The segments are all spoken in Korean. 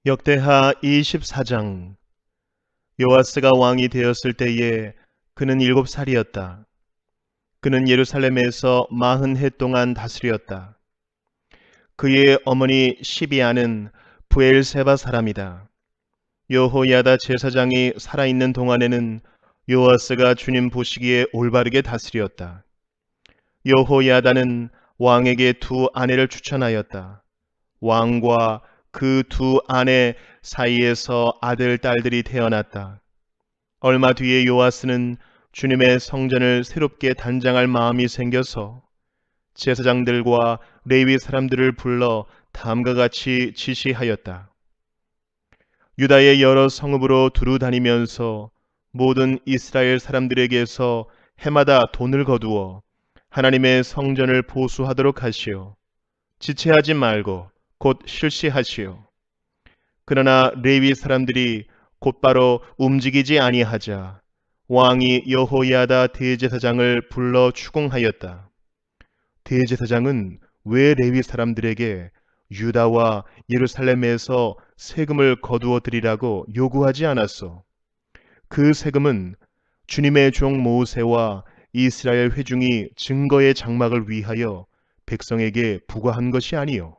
역대하 24장. 요아스가 왕이 되었을 때에 그는 7살이었다. 그는 예루살렘에서 40해 동안 다스렸다. 그의 어머니 시비아는 브엘세바 사람이다. 여호야다 제사장이 살아있는 동안에는 요아스가 주님 보시기에 올바르게 다스렸다. 여호야다는 왕에게 두 아내를 추천하였다. 왕과 그 두 아내 사이에서 아들, 딸들이 태어났다. 얼마 뒤에 요아스는 주님의 성전을 새롭게 단장할 마음이 생겨서 제사장들과 레위 사람들을 불러 다음과 같이 지시하였다. 유다의 여러 성읍으로 두루 다니면서 모든 이스라엘 사람들에게서 해마다 돈을 거두어 하나님의 성전을 보수하도록 하시오. 지체하지 말고 곧 실시하시오. 그러나 레위 사람들이 곧바로 움직이지 아니하자 왕이 여호야다 대제사장을 불러 추궁하였다. 대제사장은 왜 레위 사람들에게 유다와 예루살렘에서 세금을 거두어 드리라고 요구하지 않았소? 그 세금은 주님의 종 모세와 이스라엘 회중이 증거의 장막을 위하여 백성에게 부과한 것이 아니요.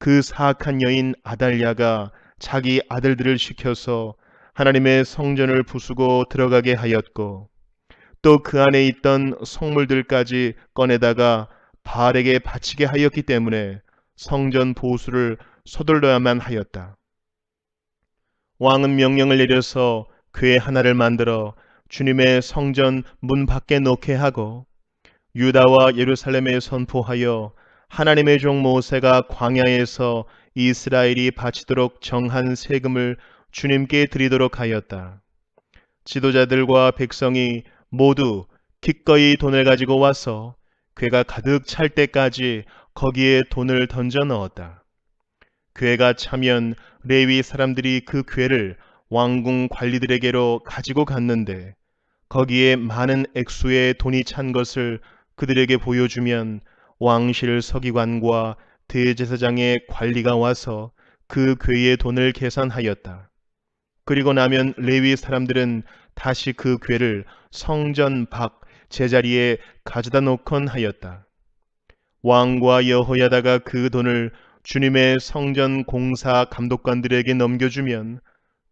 그 사악한 여인 아달랴가 자기 아들들을 시켜서 하나님의 성전을 부수고 들어가게 하였고, 또 그 안에 있던 성물들까지 꺼내다가 바알에게 바치게 하였기 때문에 성전 보수를 서둘러야만 하였다. 왕은 명령을 내려서 궤 하나를 만들어 주님의 성전 문 밖에 놓게 하고, 유다와 예루살렘에 선포하여 하나님의 종 모세가 광야에서 이스라엘이 바치도록 정한 세금을 주님께 드리도록 하였다. 지도자들과 백성이 모두 기꺼이 돈을 가지고 와서 궤가 가득 찰 때까지 거기에 돈을 던져 넣었다. 궤가 차면 레위 사람들이 그 궤를 왕궁 관리들에게로 가지고 갔는데, 거기에 많은 액수의 돈이 찬 것을 그들에게 보여주면 왕실 서기관과 대제사장의 관리가 와서 그 궤의 돈을 계산하였다. 그리고 나면 레위 사람들은 다시 그 궤를 성전 밖 제자리에 가져다 놓곤 하였다. 왕과 여호야다가 그 돈을 주님의 성전 공사 감독관들에게 넘겨주면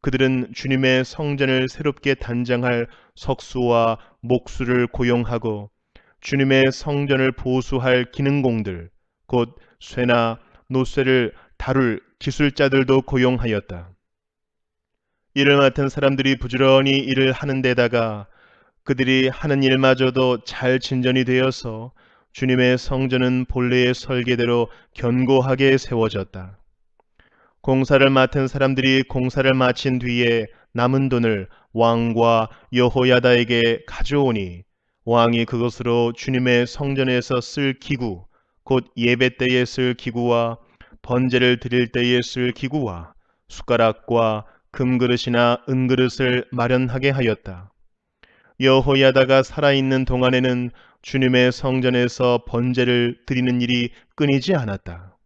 그들은 주님의 성전을 새롭게 단장할 석수와 목수를 고용하고 주님의 성전을 보수할 기능공들, 곧 쇠나 노쇠를 다룰 기술자들도 고용하였다. 일을 맡은 사람들이 부지런히 일을 하는 데다가 그들이 하는 일마저도 잘 진전이 되어서 주님의 성전은 본래의 설계대로 견고하게 세워졌다. 공사를 맡은 사람들이 공사를 마친 뒤에 남은 돈을 왕과 여호야다에게 가져오니 왕이 그것으로 주님의 성전에서 쓸 기구, 곧 예배 때에 쓸 기구와 번제를 드릴 때에 쓸 기구와 숟가락과 금그릇이나 은그릇을 마련하게 하였다. 여호야다가 살아있는 동안에는 주님의 성전에서 번제를 드리는 일이 끊이지 않았다.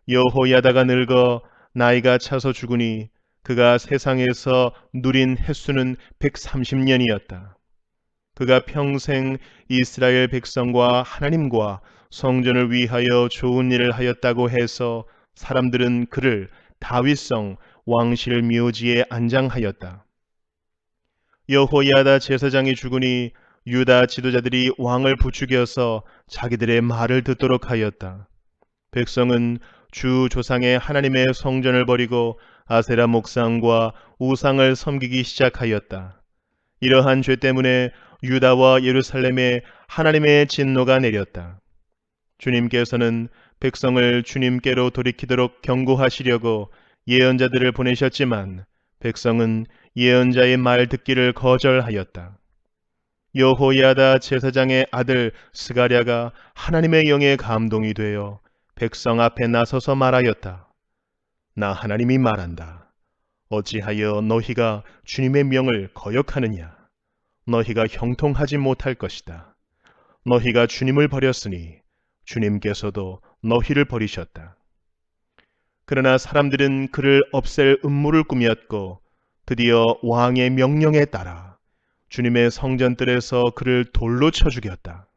여호야다가 늙어 나이가 차서 죽으니 그가 세상에서 누린 횟수는 130년이었다. 그가 평생 이스라엘 백성과 하나님과 성전을 위하여 좋은 일을 하였다고 해서 사람들은 그를 다윗성 왕실 묘지에 안장하였다. 여호야다 제사장이 죽으니 유다 지도자들이 왕을 부추겨서 자기들의 말을 듣도록 하였다. 백성은 주 조상의 하나님의 성전을 버리고 아세라 목상과 우상을 섬기기 시작하였다. 이러한 죄 때문에 유다와 예루살렘에 하나님의 진노가 내렸다. 주님께서는 백성을 주님께로 돌이키도록 경고하시려고 예언자들을 보내셨지만 백성은 예언자의 말 듣기를 거절하였다. 여호야다 제사장의 아들 스가랴가 하나님의 영에 감동이 되어 백성 앞에 나서서 말하였다. 나 하나님이 말한다. 어찌하여 너희가 주님의 명을 거역하느냐? 너희가 형통하지 못할 것이다. 너희가 주님을 버렸으니 주님께서도 너희를 버리셨다. 그러나 사람들은 그를 없앨 음모를 꾸몄고 드디어 왕의 명령에 따라 주님의 성전뜰에서 그를 돌로 쳐 죽였다.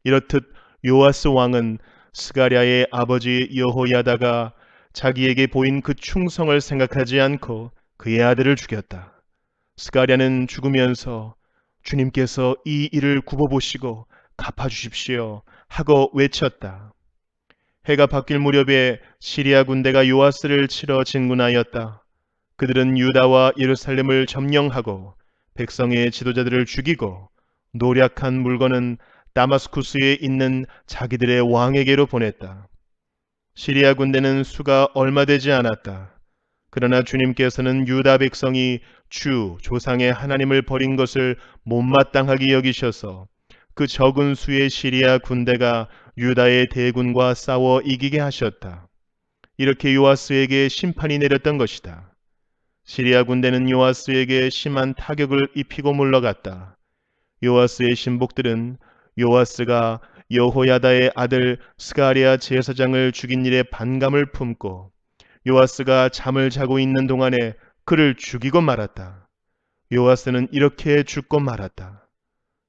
이렇듯 요아스 왕은 스가랴의 아버지 여호야다가 자기에게 보인 그 충성을 생각하지 않고 그의 아들을 죽였다. 스가랴는 죽으면서 주님께서 이 일을 굽어보시고 갚아주십시오 하고 외쳤다. 해가 바뀔 무렵에 시리아 군대가 요아스를 치러 진군하였다. 그들은 유다와 예루살렘을 점령하고 백성의 지도자들을 죽이고 노략한 물건은 다마스쿠스에 있는 자기들의 왕에게로 보냈다. 시리아 군대는 수가 얼마 되지 않았다. 그러나 주님께서는 유다 백성이 주 조상의 하나님을 버린 것을 못마땅하게 여기셔서 그 적은 수의 시리아 군대가 유다의 대군과 싸워 이기게 하셨다. 이렇게 요아스에게 심판이 내렸던 것이다. 시리아 군대는 요아스에게 심한 타격을 입히고 물러갔다. 요아스의 신복들은 요아스가 여호야다의 아들 스가랴 제사장을 죽인 일에 반감을 품고 요아스가 잠을 자고 있는 동안에 그를 죽이고 말았다. 요아스는 이렇게 죽고 말았다.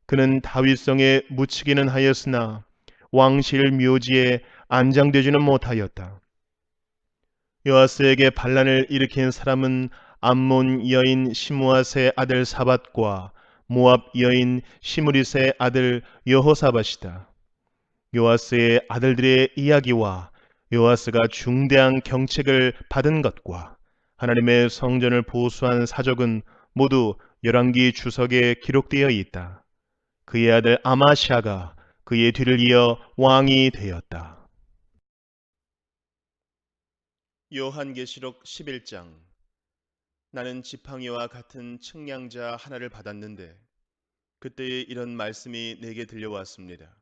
그는 다윗성에 묻히기는 하였으나 왕실 묘지에 안장되지는 못하였다. 요아스에게 반란을 일으킨 사람은 암몬 여인 시므앗의 아들 사밧과 모압 여인 시므릿의 아들 여호사밧이다. 요아스의 아들들의 이야기와 요아스가 중대한 경책을 받은 것과 하나님의 성전을 보수한 사적은 모두 열왕기 주석에 기록되어 있다. 그의 아들 아마시아가 그의 뒤를 이어 왕이 되었다. 요한계시록 11장. 나는 지팡이와 같은 측량자 하나를 받았는데 그때에 이런 말씀이 내게 들려왔습니다.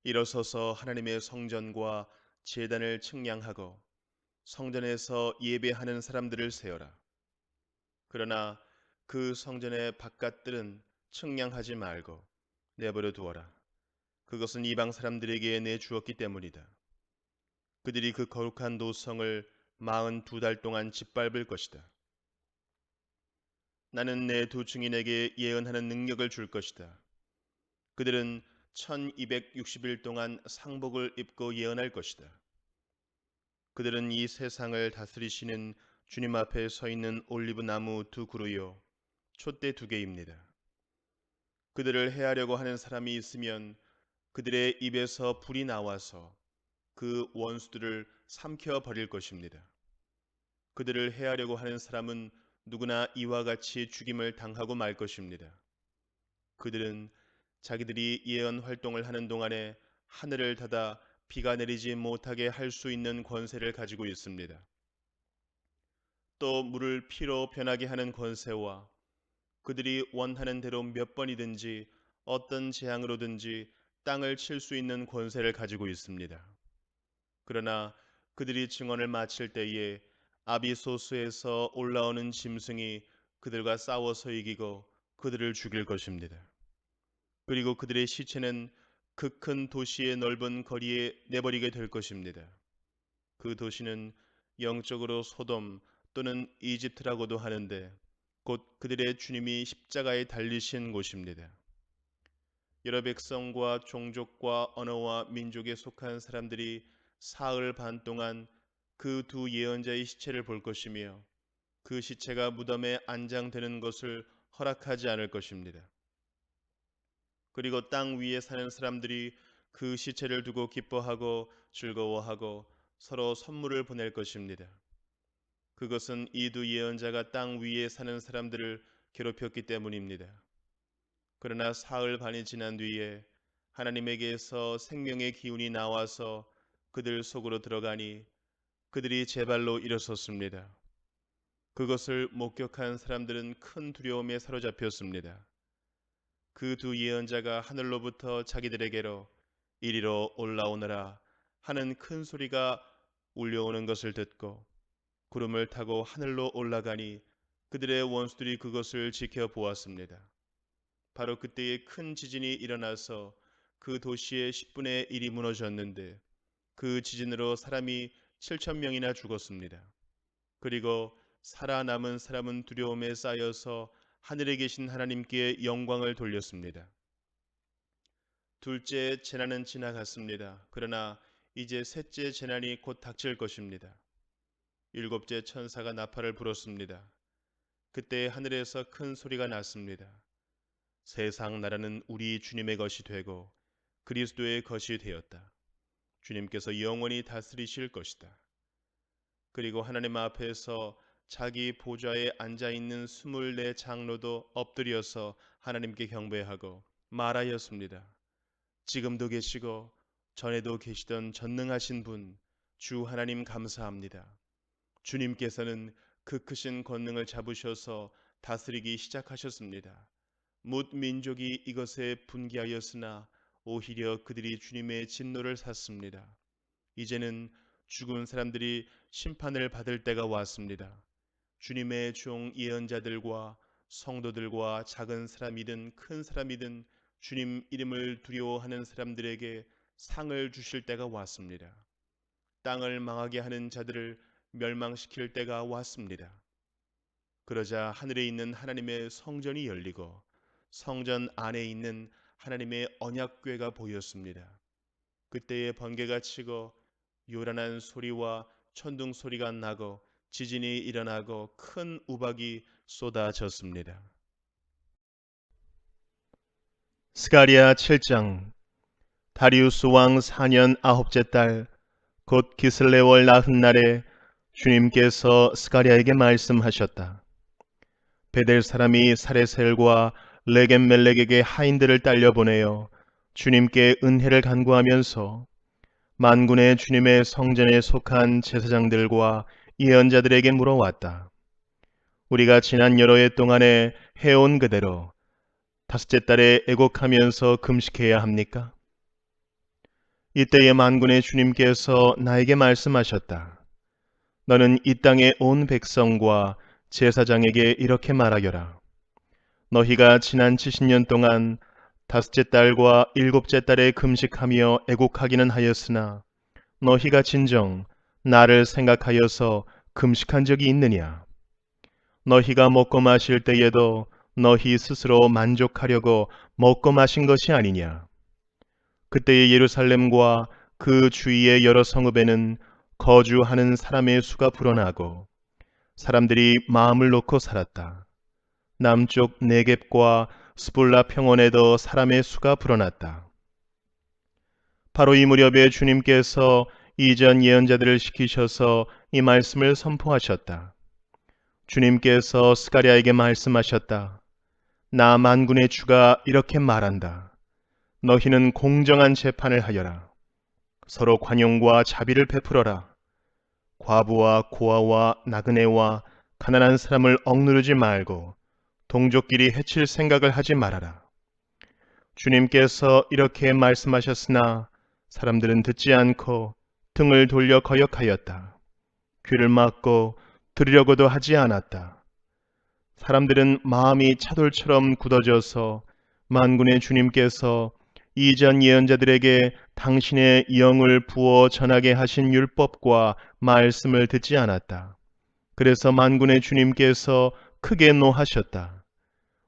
일어서서 하나님의 성전과 제단을 측량하고 성전에서 예배하는 사람들을 세어라. 그러나 그 성전의 바깥들은 측량하지 말고 내버려 두어라. 그것은 이방 사람들에게 내주었기 때문이다. 그들이 그 거룩한 도성을 42달 동안 짓밟을 것이다. 나는 내 두 증인에게 예언하는 능력을 줄 것이다. 그들은 1260일 동안 상복을 입고 예언할 것이다. 그들은 이 세상을 다스리시는 주님 앞에 서 있는 올리브 나무 두 그루요 촛대 두 개입니다. 그들을 해하려고 하는 사람이 있으면 그들의 입에서 불이 나와서 그 원수들을 삼켜 버릴 것입니다. 그들을 해하려고 하는 사람은 누구나 이와 같이 죽임을 당하고 말 것입니다. 그들은 자기들이 예언 활동을 하는 동안에 하늘을 닫아 비가 내리지 못하게 할 수 있는 권세를 가지고 있습니다. 또 물을 피로 변하게 하는 권세와 그들이 원하는 대로 몇 번이든지 어떤 재앙으로든지 땅을 칠 수 있는 권세를 가지고 있습니다. 그러나 그들이 증언을 마칠 때에 아비소스에서 올라오는 짐승이 그들과 싸워서 이기고 그들을 죽일 것입니다. 그리고 그들의 시체는 그 큰 도시의 넓은 거리에 내버리게 될 것입니다. 그 도시는 영적으로 소돔 또는 이집트라고도 하는데 곧 그들의 주님이 십자가에 달리신 곳입니다. 여러 백성과 종족과 언어와 민족에 속한 사람들이 사흘 반 동안 그 두 예언자의 시체를 볼 것이며 그 시체가 무덤에 안장되는 것을 허락하지 않을 것입니다. 그리고 땅 위에 사는 사람들이 그 시체를 두고 기뻐하고 즐거워하고 서로 선물을 보낼 것입니다. 그것은 이 두 예언자가 땅 위에 사는 사람들을 괴롭혔기 때문입니다. 그러나 사흘 반이 지난 뒤에 하나님에게서 생명의 기운이 나와서 그들 속으로 들어가니 그들이 제 발로 일어섰습니다. 그것을 목격한 사람들은 큰 두려움에 사로잡혔습니다. 그 두 예언자가 하늘로부터 자기들에게로 이리로 올라오너라 하는 큰 소리가 울려오는 것을 듣고 구름을 타고 하늘로 올라가니 그들의 원수들이 그것을 지켜보았습니다. 바로 그때에 큰 지진이 일어나서 그 도시의 10분의 1이 무너졌는데 그 지진으로 사람이 7천 명이나 죽었습니다. 그리고 살아남은 사람은 두려움에 쌓여서 하늘에 계신 하나님께 영광을 돌렸습니다. 둘째 재난은 지나갔습니다. 그러나 이제 셋째 재난이 곧 닥칠 것입니다. 일곱째 천사가 나팔을 불었습니다. 그때 하늘에서 큰 소리가 났습니다. 세상 나라는 우리 주님의 것이 되고 그리스도의 것이 되었다. 주님께서 영원히 다스리실 것이다. 그리고 하나님 앞에서 자기 보좌에 앉아 있는 24 장로도 엎드려서 하나님께 경배하고 말하였습니다. 지금도 계시고 전에도 계시던 전능하신 분, 주 하나님 감사합니다. 주님께서는 그 크신 권능을 잡으셔서 다스리기 시작하셨습니다. 뭇 민족이 이것에 분개하였으나 오히려 그들이 주님의 진노를 샀습니다. 이제는 죽은 사람들이 심판을 받을 때가 왔습니다. 주님의 종 예언자들과 성도들과 작은 사람이든 큰 사람이든 주님 이름을 두려워하는 사람들에게 상을 주실 때가 왔습니다. 땅을 망하게 하는 자들을 멸망시킬 때가 왔습니다. 그러자 하늘에 있는 하나님의 성전이 열리고 성전 안에 있는 하나님의 언약궤가 보였습니다. 그때에 번개가 치고 요란한 소리와 천둥 소리가 나고 지진이 일어나고 큰 우박이 쏟아졌습니다. 스가랴 7장. 다리우스 왕 4년 9째 달 곧 기슬레월 나흔 날에 주님께서 스가랴에게 말씀하셨다. 베델 사람이 사레셀과 레겜멜렉에게 하인들을 딸려 보내어 주님께 은혜를 간구하면서 만군의 주님의 성전에 속한 제사장들과 예언자들에게 물어왔다. 우리가 지난 여러 해 동안에 해온 그대로 다섯째 달에 애곡하면서 금식해야 합니까? 이때에 만군의 주님께서 나에게 말씀하셨다. 너는 이 땅의 온 백성과 제사장에게 이렇게 말하여라. 너희가 지난 70년 동안 다섯째 달과 일곱째 달에 금식하며 애곡하기는 하였으나 너희가 진정 나를 생각하여서 금식한 적이 있느냐? 너희가 먹고 마실 때에도 너희 스스로 만족하려고 먹고 마신 것이 아니냐? 그때의 예루살렘과 그 주위의 여러 성읍에는 거주하는 사람의 수가 불어나고 사람들이 마음을 놓고 살았다. 남쪽 네겝과 스불라 평원에도 사람의 수가 불어났다. 바로 이 무렵에 주님께서 이전 예언자들을 시키셔서 이 말씀을 선포하셨다. 주님께서 스가랴에게 말씀하셨다. 나 만군의 주가 이렇게 말한다. 너희는 공정한 재판을 하여라. 서로 관용과 자비를 베풀어라. 과부와 고아와 나그네와 가난한 사람을 억누르지 말고 동족끼리 해칠 생각을 하지 말아라. 주님께서 이렇게 말씀하셨으나 사람들은 듣지 않고 등을 돌려 거역하였다. 귀를 막고 들으려고도 하지 않았다. 사람들은 마음이 차돌처럼 굳어져서 만군의 주님께서 이전 예언자들에게 당신의 영을 부어 전하게 하신 율법과 말씀을 듣지 않았다. 그래서 만군의 주님께서 크게 노하셨다.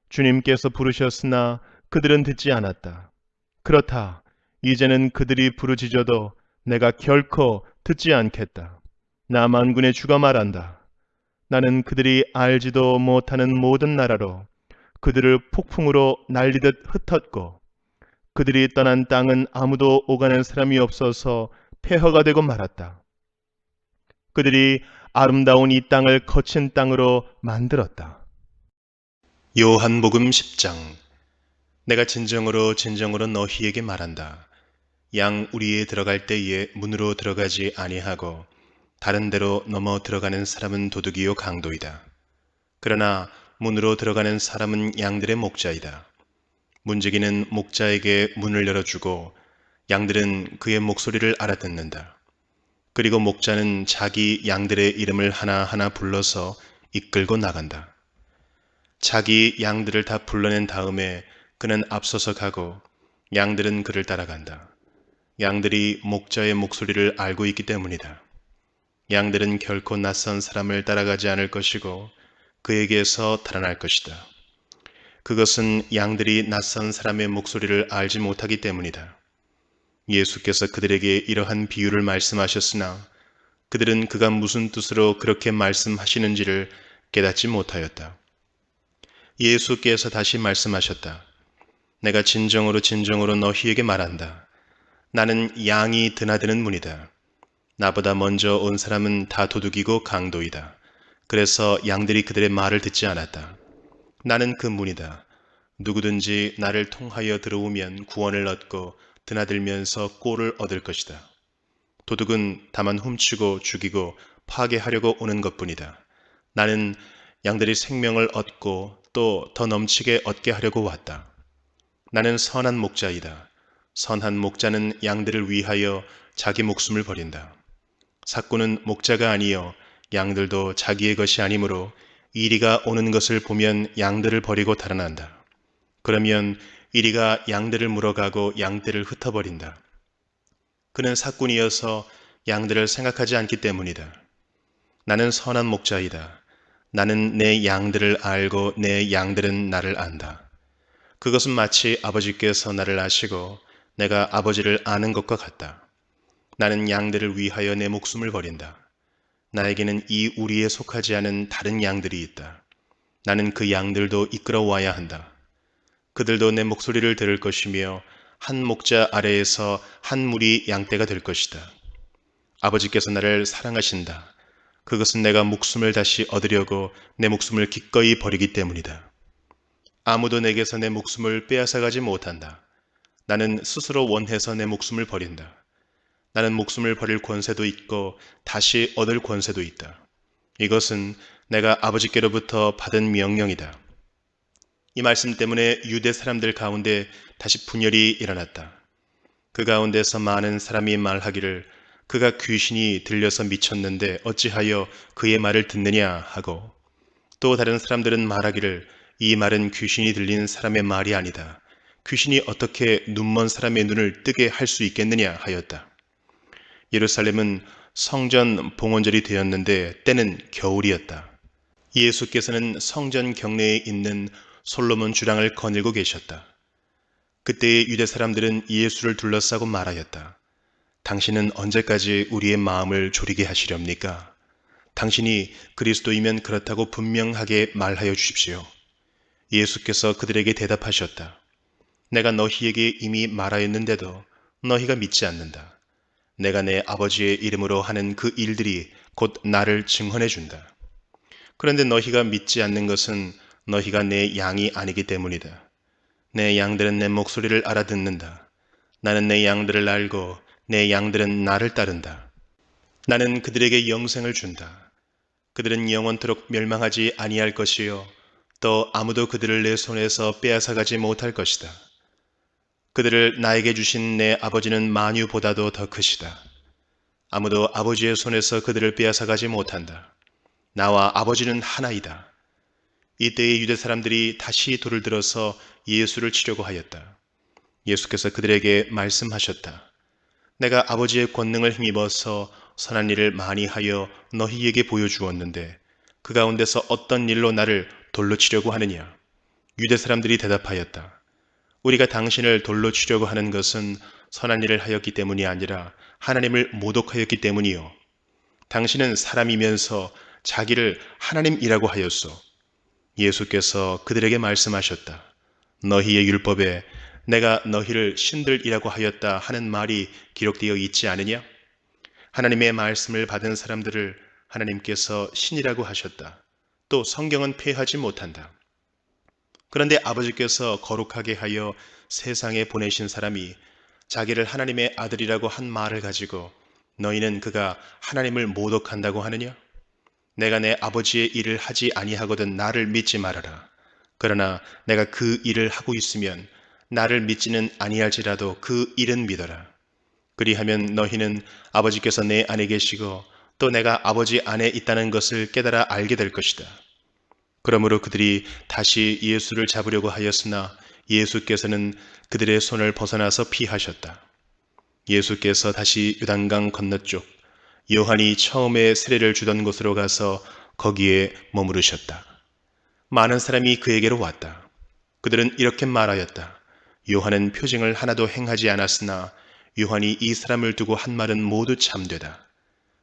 주님께서 부르셨으나 그들은 듣지 않았다. 그렇다. 이제는 그들이 부르짖어도 내가 결코 듣지 않겠다. 나 만군의 주가 말한다. 나는 그들이 알지도 못하는 모든 나라로 그들을 폭풍으로 날리듯 흩었고 그들이 떠난 땅은 아무도 오가는 사람이 없어서 폐허가 되고 말았다. 그들이 아름다운 이 땅을 거친 땅으로 만들었다. 요한복음 10장. 내가 진정으로 너희에게 말한다. 양 우리에 들어갈 때에 문으로 들어가지 아니하고 다른 데로 넘어 들어가는 사람은 도둑이요 강도이다. 그러나 문으로 들어가는 사람은 양들의 목자이다. 문지기는 목자에게 문을 열어주고 양들은 그의 목소리를 알아듣는다. 그리고 목자는 자기 양들의 이름을 하나하나 불러서 이끌고 나간다. 자기 양들을 다 불러낸 다음에 그는 앞서서 가고 양들은 그를 따라간다. 양들이 목자의 목소리를 알고 있기 때문이다. 양들은 결코 낯선 사람을 따라가지 않을 것이고 그에게서 달아날 것이다. 그것은 양들이 낯선 사람의 목소리를 알지 못하기 때문이다. 예수께서 그들에게 이러한 비유를 말씀하셨으나 그들은 그가 무슨 뜻으로 그렇게 말씀하시는지를 깨닫지 못하였다. 예수께서 다시 말씀하셨다. 내가 진정으로 진정으로 너희에게 말한다. 나는 양이 드나드는 문이다. 나보다 먼저 온 사람은 다 도둑이고 강도이다. 그래서 양들이 그들의 말을 듣지 않았다. 나는 그 문이다. 누구든지 나를 통하여 들어오면 구원을 얻고 드나들면서 꼴을 얻을 것이다. 도둑은 다만 훔치고 죽이고 파괴하려고 오는 것뿐이다. 나는 양들이 생명을 얻고 또 더 넘치게 얻게 하려고 왔다. 나는 선한 목자이다. 선한 목자는 양들을 위하여 자기 목숨을 버린다. 삭구는 목자가 아니요 양들도 자기의 것이 아니므로 이리가 오는 것을 보면 양들을 버리고 달아난다. 그러면 이리가 양들을 물어가고 양떼를 흩어버린다. 그는 삭군이어서 양들을 생각하지 않기 때문이다. 나는 선한 목자이다. 나는 내 양들을 알고 내 양들은 나를 안다. 그것은 마치 아버지께서 나를 아시고 내가 아버지를 아는 것과 같다. 나는 양들을 위하여 내 목숨을 버린다. 나에게는 이 우리에 속하지 않은 다른 양들이 있다. 나는 그 양들도 이끌어와야 한다. 그들도 내 목소리를 들을 것이며 한 목자 아래에서 한 무리 양떼가 될 것이다. 아버지께서 나를 사랑하신다. 그것은 내가 목숨을 다시 얻으려고 내 목숨을 기꺼이 버리기 때문이다. 아무도 내게서 내 목숨을 빼앗아가지 못한다. 나는 스스로 원해서 내 목숨을 버린다. 나는 목숨을 버릴 권세도 있고 다시 얻을 권세도 있다. 이것은 내가 아버지께로부터 받은 명령이다. 이 말씀 때문에 유대 사람들 가운데 다시 분열이 일어났다. 그 가운데서 많은 사람이 말하기를 그가 귀신이 들려서 미쳤는데 어찌하여 그의 말을 듣느냐 하고, 또 다른 사람들은 말하기를 이 말은 귀신이 들린 사람의 말이 아니다. 귀신이 어떻게 눈먼 사람의 눈을 뜨게 할 수 있겠느냐 하였다. 예루살렘은 성전 봉헌절이 되었는데 때는 겨울이었다. 예수께서는 성전 경내에 있는 솔로몬 주랑을 거닐고 계셨다. 그때의 유대 사람들은 예수를 둘러싸고 말하였다. 당신은 언제까지 우리의 마음을 졸이게 하시렵니까? 당신이 그리스도이면 그렇다고 분명하게 말하여 주십시오. 예수께서 그들에게 대답하셨다. 내가 너희에게 이미 말하였는데도 너희가 믿지 않는다. 내가 내 아버지의 이름으로 하는 그 일들이 곧 나를 증언해 준다. 그런데 너희가 믿지 않는 것은 너희가 내 양이 아니기 때문이다. 내 양들은 내 목소리를 알아듣는다. 나는 내 양들을 알고 내 양들은 나를 따른다. 나는 그들에게 영생을 준다. 그들은 영원토록 멸망하지 아니할 것이요 또 아무도 그들을 내 손에서 빼앗아가지 못할 것이다. 그들을 나에게 주신 내 아버지는 만유보다도 더 크시다. 아무도 아버지의 손에서 그들을 빼앗아가지 못한다. 나와 아버지는 하나이다. 이때의 유대 사람들이 다시 돌을 들어서 예수를 치려고 하였다. 예수께서 그들에게 말씀하셨다. 내가 아버지의 권능을 힘입어서 선한 일을 많이 하여 너희에게 보여주었는데 그 가운데서 어떤 일로 나를 돌로 치려고 하느냐? 유대 사람들이 대답하였다. 우리가 당신을 돌로 치려고 하는 것은 선한 일을 하였기 때문이 아니라 하나님을 모독하였기 때문이요. 당신은 사람이면서 자기를 하나님이라고 하였소. 예수께서 그들에게 말씀하셨다. 너희의 율법에 내가 너희를 신들이라고 하였다 하는 말이 기록되어 있지 않으냐? 하나님의 말씀을 받은 사람들을 하나님께서 신이라고 하셨다. 또 성경은 폐하지 못한다. 그런데 아버지께서 거룩하게 하여 세상에 보내신 사람이 자기를 하나님의 아들이라고 한 말을 가지고 너희는 그가 하나님을 모독한다고 하느냐? 내가 내 아버지의 일을 하지 아니하거든 나를 믿지 말아라. 그러나 내가 그 일을 하고 있으면 나를 믿지는 아니할지라도 그 일은 믿어라. 그리하면 너희는 아버지께서 내 안에 계시고 또 내가 아버지 안에 있다는 것을 깨달아 알게 될 것이다. 그러므로 그들이 다시 예수를 잡으려고 하였으나 예수께서는 그들의 손을 벗어나서 피하셨다. 예수께서 다시 요단강 건너쪽 요한이 처음에 세례를 주던 곳으로 가서 거기에 머무르셨다. 많은 사람이 그에게로 왔다. 그들은 이렇게 말하였다. 요한은 표징을 하나도 행하지 않았으나 요한이 이 사람을 두고 한 말은 모두 참되다.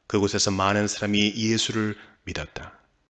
그곳에서 많은 사람이 예수를 믿었다.